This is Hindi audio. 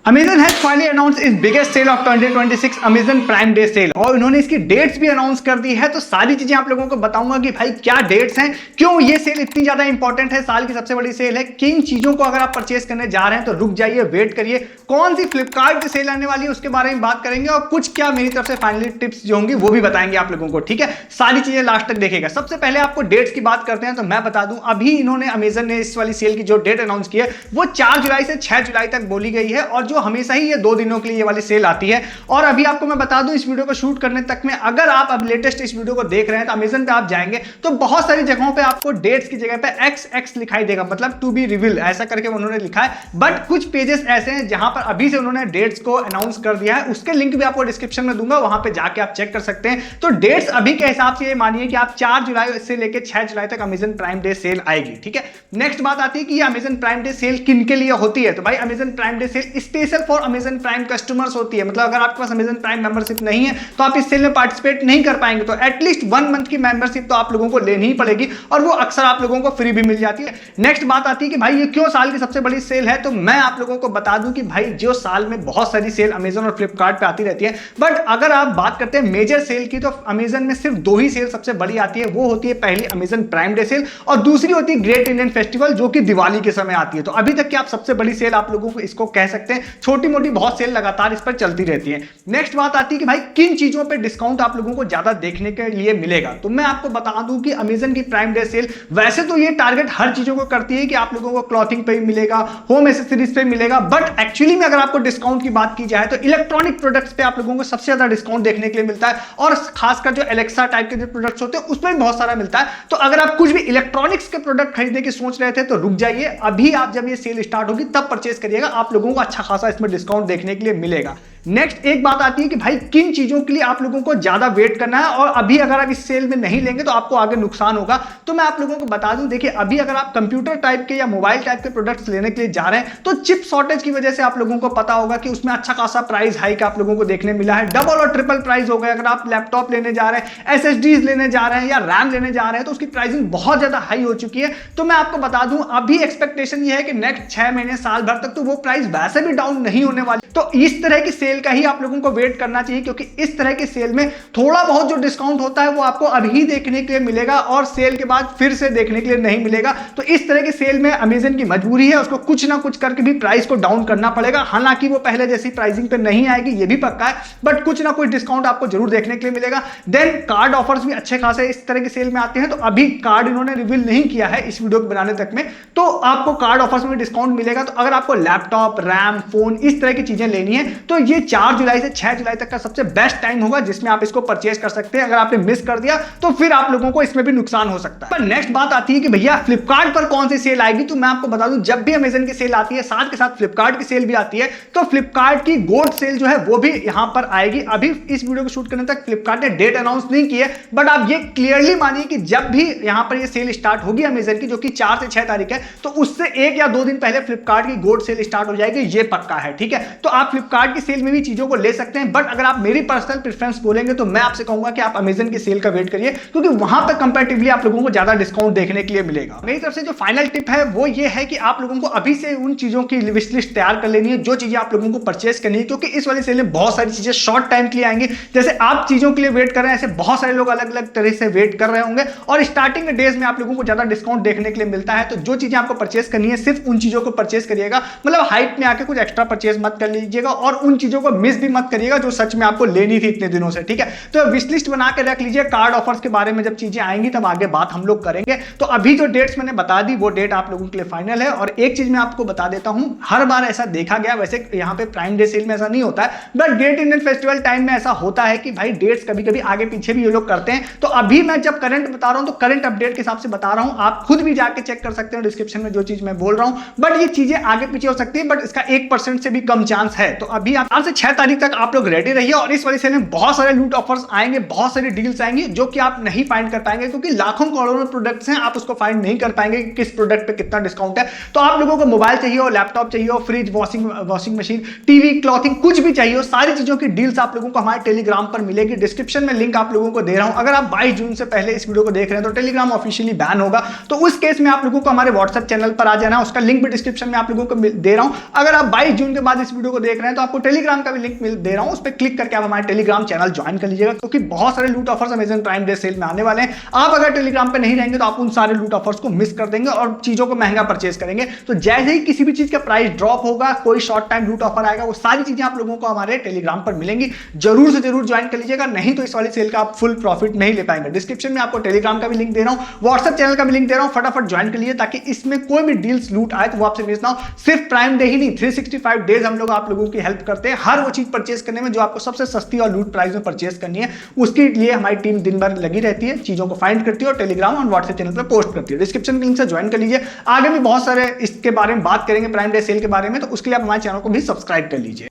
Amazon has finally announced its biggest sale of 2026 Amazon Prime Day Sale और इन्होंने इसकी डेट्स भी अनाउंस कर दी है। तो सारी चीजें आप लोगों को बताऊंगा कि भाई क्या डेट्स हैं, क्यों ये सेल इतनी ज्यादा इंपॉर्टेंट है, साल की सबसे बड़ी सेल है, किन चीजों को अगर आप परचेस करने जा रहे हैं तो रुक जाइए, वेट करिए, कौन सी फ्लिपकार्ट की सेल आने वाली है उसके बारे में बात करेंगे और कुछ क्या मेरी तरफ से फाइनली टिप्स जो होंगी वो भी बताएंगे आप लोगों को। ठीक है, सारी चीजें लास्ट तक देखिएगा। सबसे पहले आपको डेट्स की बात करते हैं तो मैं बता दूं अभी इन्होंने अमेजन ने इस वाली सेल की जो डेट अनाउंस की है वो 4 जुलाई से 6 जुलाई तक बोली गई है और जो हमेशा ही ये 2 दिनों के लिए ये वाली सेल आती है। और अभी आपको मैं बता दूं इस वीडियो को शूट करने तक में अगर आप अब लेटेस्ट इस वीडियो को देख रहे हैं तो अमेजन पे आप जाएंगे तो बहुत सारी जगहों पे आपको डेट्स की जगह पे XX लिखाई देगा, मतलब टू बी रिवील ऐसा करके उन्होंने लिखा है। बट कुछ पेजेस ऐसे हैं जहां पर अभी से उन्होंने डेट्स को अनाउंस कर दिया है, उसके लिंक भी आपको डिस्क्रिप्शन में दूंगा, वहां पे जाके आप चेक कर सकते हैं। तो डेट्स अभी के हिसाब से ये मानिए कि आप 4 जुलाई से लेकर 6 जुलाई तक अमेजन प्राइम डे सेल आएगी। ठीक है, नेक्स्ट बात आती है कि ये अमेजन प्राइम डे सेल किन के लिए होती है। तो भाई Amazon prime day sale special for Amazon prime customers होती है, मतलब अगर आपके पास अमेजन प्राइम मेंबरशिप नहीं है तो आप इस सेल में पार्टिसिपेट नहीं कर पाएंगे। तो एटलीस्ट 1 मंथ की मेंबरशिप तो आप लोगों को लेनी ही पड़ेगी और वो अक्सर आप लोगों को फ्री भी मिल जाती है। नेक्स्ट बात आती है कि भाई ये क्यों साल की सबसे बड़ी सेल है। तो मैं आप लोगों को बता दूं कि भाई जो साल में बहुत सारी सेल अमेजन और फ्लिपकार्ट पे आती रहती है, बट अगर आप बात करते हैं मेजर सेल की तो अमेजन में सिर्फ 2 ही सेल सबसे बड़ी आती है। वो होती है पहली अमेजन प्राइम डे सेल और दूसरी होती है ग्रेट इंडियन फेस्टिवल जो कि दिवाली के समय आती है। तो अभी तक की आप सबसे बड़ी सेल आप लोगों को इसको कह सकते हैं, छोटी मोटी बहुत सेल लगातार इस पर चलती रहती है। नेक्स्ट बात आती है कि भाई किन चीजों पे डिस्काउंट आप लोगों को ज्यादा देखने के लिए मिलेगा। तो मैं आपको बता दूं कि अमेजन की प्राइम डे सेल वैसे तो ये टारगेट हर चीजों को करती है कि आप लोगों को क्लॉथिंग पे मिलेगा, होम एसेसरीज पे मिलेगा, बट एक्चुअली में अगर आपको डिस्काउंट की बात की जाए तो इलेक्ट्रॉनिक प्रोडक्ट्स पे आप लोगों को सबसे ज्यादा डिस्काउंट देखने के लिए मिलता है और खासकर जो एलेक्सा टाइप के जो प्रोडक्ट्स होते हैं उसमें बहुत सारा मिलता है। तो अगर आप कुछ भी इलेक्ट्रॉनिक्स के प्रोडक्ट खरीदने की सोच रहे थे तो रुक जाइए, अभी आप जब ये सेल स्टार्ट होगी तब परचेस करिएगा, आप लोगों को अच्छा खासा इसमें डिस्काउंट देखने के लिए मिलेगा। नेक्स्ट एक बात आती है कि भाई किन चीजों के लिए आप लोगों को ज्यादा वेट करना है और अभी अगर आप इस सेल में नहीं लेंगे तो आपको आगे नुकसान होगा। तो मैं आप लोगों को बता दूं, देखिए अभी अगर आप कंप्यूटर टाइप के या मोबाइल टाइप के प्रोडक्ट्स लेने के लिए जा रहे हैं तो चिप शॉर्टेज की वजह से आप लोगों को पता होगा कि उसमें अच्छा खासा प्राइस हाइक आप लोगों को देखने मिला है, डबल और ट्रिपल प्राइस हो गए। अगर आप लैपटॉप लेने जा रहे हैं, SSDs लेने जा रहे हैं या रैम लेने जा रहे हैं तो उसकी प्राइसिंग बहुत ज्यादा हाई हो चुकी है। तो मैं आपको बता दूं अभी एक्सपेक्टेशन ये है कि नेक्स्ट 6 महीने साल भर तक तो वो प्राइस वैसे भी डाउन नहीं होने वाली। तो इस तरह की सेल का ही आप लोगों को वेट करना चाहिए, क्योंकि इस तरह की सेल में थोड़ा बहुत जो डिस्काउंट होता है वो आपको अभी देखने के लिए मिलेगा और सेल के बाद फिर से देखने के लिए नहीं मिलेगा। तो इस तरह की सेल में अमेजन की मजबूरी है, उसको कुछ ना कुछ करके भी प्राइस को डाउन करना पड़ेगा। हालांकि वो पहले जैसी प्राइसिंग पे नहीं आएगी ये भी पक्का है, बट कुछ ना कुछ डिस्काउंट आपको जरूर देखने के लिए मिलेगा। देन कार्ड ऑफर्स भी अच्छे खासे इस तरह की सेल में आते हैं। तो अभी कार्ड इन्होंने रिवील नहीं किया है इस वीडियो को बनाने तक में, तो आपको कार्ड ऑफर्स में डिस्काउंट मिलेगा। तो अगर आपको लैपटॉप, रैम, फोन इस तरह की चीजें लेनी है तो ये 4 जुलाई से 6 जुलाई तक का सबसे बेस्ट टाइम होगा जिसमें आप इसको परचेज कर सकते हैं। अगर आपने मिस कर दिया तो फिर आप लोगों को इसमें भी नुकसान हो सकता है। पर नेक्स्ट बात आती है कि भैया फ्लिपकार्ट पर कौन सी सेल आएगी। तो मैं आपको बता दूं जब भी अमेजन की सेल आती है साथ के साथ फ्लिपकार्ट की सेल भी आती है। तो फ्लिपकार्ट की गोल्ड सेल जो है वो भी यहां पर आएगी। अभी इस वीडियो को शूट करने तक फ्लिपकार्ट ने डेट अनाउंस नहीं की है, बट आप ये क्लियरली मानिए कि जब भी यहां पर ये सेल स्टार्ट होगी अमेजन की, जो कि 4 से 6 तारीख है, तो उससे 1 या 2 दिन पहले फ्लिपकार्ट की गोल्ड सेल स्टार्ट हो जाएगी, ये पक्का है। ठीक है, तो आप फ्लिपकार्ट की सेल में भी चीजों को ले सकते हैं, बट अगर आप मेरी पर्सनल प्रेफरेंस बोलेंगे तो मैं आपसे कहूंगा कि आप अमेजन की सेल का वेट करिए, क्योंकि वहां पर कंपैरेटिवली आप लोगों को ज्यादा डिस्काउंट देखने के लिए मिलेगा। मेरी तरफ से जो फाइनल टिप है वो ये है कि आप लोगों को अभी से उन चीजों की विश लिस्ट तैयार कर लेनी है जो चीजें आप लोगों को परचेस करनी है, क्योंकि इस वाली सेल में बहुत सारी चीजें शॉर्ट टाइम के लिए आएंगी। जैसे आप चीजों के लिए वेट कर रहे हैं, ऐसे बहुत सारे लोग अलग अलग तरह से वेट कर रहे होंगे और स्टार्टिंग डेज में आप लोगों को ज्यादा डिस्काउंट देखने के लिए मिलता है। तो जो चीजें आपको परचेस करनी है सिर्फ उन चीजों को परचेस करिएगा, मतलब हाइप में आके कुछ एक्स्ट्रा परचेस मत कर लीजिएगा और उन चीजों को मिस भी मत करिएगा जो सच में आपको लेनी थी इतने दिनों से। ठीक है, तो विश लिस्ट बना के रख लीजिए। कार्ड ऑफर्स के बारे में जब चीजें आएंगी तब आगे बात हम लोग करेंगे। तो अभी जो डेट्स मैंने बता दी वो डेट आप लोगों के लिए फाइनल है। और एक चीज मैं आपको बता देता हूं, हर बार ऐसा देखा गया, वैसे यहां पे प्राइम डे सेल में ऐसा नहीं होता है, but great Indian festival time में ऐसा होता है कि भाई डेट्स कभी कभी आगे पीछे भी ये लोग करते हैं। तो अभी मैं जब करंट बता रहा हूं तो करंट अपडेट के हिसाब से बता रहा हूं, आप खुद भी जाके चेक कर सकते हैं डिस्क्रिप्शन में जो चीज मैं बोल रहा हूं। बट ये चीजें आगे पीछे हो सकती है, बट इसका 1% से भी कम चांस है। तो अभी 4 से 6 तारीख तक आप लोग रेडी रहिए और इस वाली सेल में बहुत सारे लूट ऑफर्स आएंगे, बहुत सारी डील्स आएंगी जो कि आप नहीं फाइंड कर पाएंगे, क्योंकि लाखों करोड़ों प्रोडक्ट्स हैं, आप उसको फाइंड नहीं कर पाएंगे कि किस प्रोडक्ट पे कितना डिस्काउंट है। तो आप लोगों को मोबाइल चाहिए हो, लैपटॉप चाहिए हो, fridge, washing machine, TV, clothing, कुछ भी चाहिए हो, सारी चीजों की डील्स आप लोगों को हमारे टेलीग्राम पर मिलेगी। डिस्क्रिप्शन में लिंक आप लोगों को दे रहा हूं। अगर आप 22 जून से पहले इस वीडियो को देख रहे हैं तो टेलीग्राम ऑफिशियली बैन होगा, तो उस केस में आप लोगों को हमारे व्हाट्सएप चैनल पर आ जाना, उसका लिंक भी डिस्क्रिप्शन में आप लोगों को दे रहा हूं। अगर आप 22 जून के बाद इस वीडियो को देख रहे हैं तो आपको टेलीग्राम का भी लिंक दे रहा हूं, उस पर क्लिक करके आप हमारे टेलीग्राम चैनल ज्वाइन कर लीजिएगा, क्योंकि बहुत सारे लूट offers Amazon prime day sale में आने वाले हैं। आप अगर टेलीग्राम पे नहीं रहेंगे तो आप उन सारे लूट ऑफर्स को मिस कर देंगे और चीजों को महंगा परचेज करेंगे। तो जैसे ही किसी भी चीज का प्राइस ड्रॉप होगा, कोई शॉर्ट टाइम लूट ऑफर आएगा, वो सारी चीजें आप लोगों को हमारे टेलीग्राम पर मिलेंगी। जरूर से जरूर ज्वाइन कर लीजिएगा, नहीं तो इस वाली सेल का आप फुल प्रॉफिट नहीं ले पाएंगे। डिस्क्रिप्शन में आपको टेलीग्राम का भी लिंक दे रहा हूं, व्हाट्सएप चैनल का भी लिंक दे रहा हूं, फटाफट ज्वाइन कर लीजिए ताकि इसमें कोई भी डील्स लूट आए तो वो आपसे मिस ना हो। सिर्फ प्राइम डे ही नहीं, 365 डेज हम लोग आप लोगों की हेल्प करते हैं हर वो चीज परचेज करने में जो आपको सबसे सस्ती और लूट प्राइस में परचेज करनी है। उसके लिए हमारी टीम दिन भर लगी रहती है, चीजों को फाइंड करती है और टेलीग्राम और व्हाट्सएप चैनल पर पोस्ट करती है। डिस्क्रिप्शन लिंक से ज्वाइन कर लीजिए। आगे भी बहुत सारे इसके बारे में बात करेंगे, प्राइम डे सेल के बारे में, तो उसके लिए आप हमारे चैनल को भी सब्सक्राइब कर लीजिए।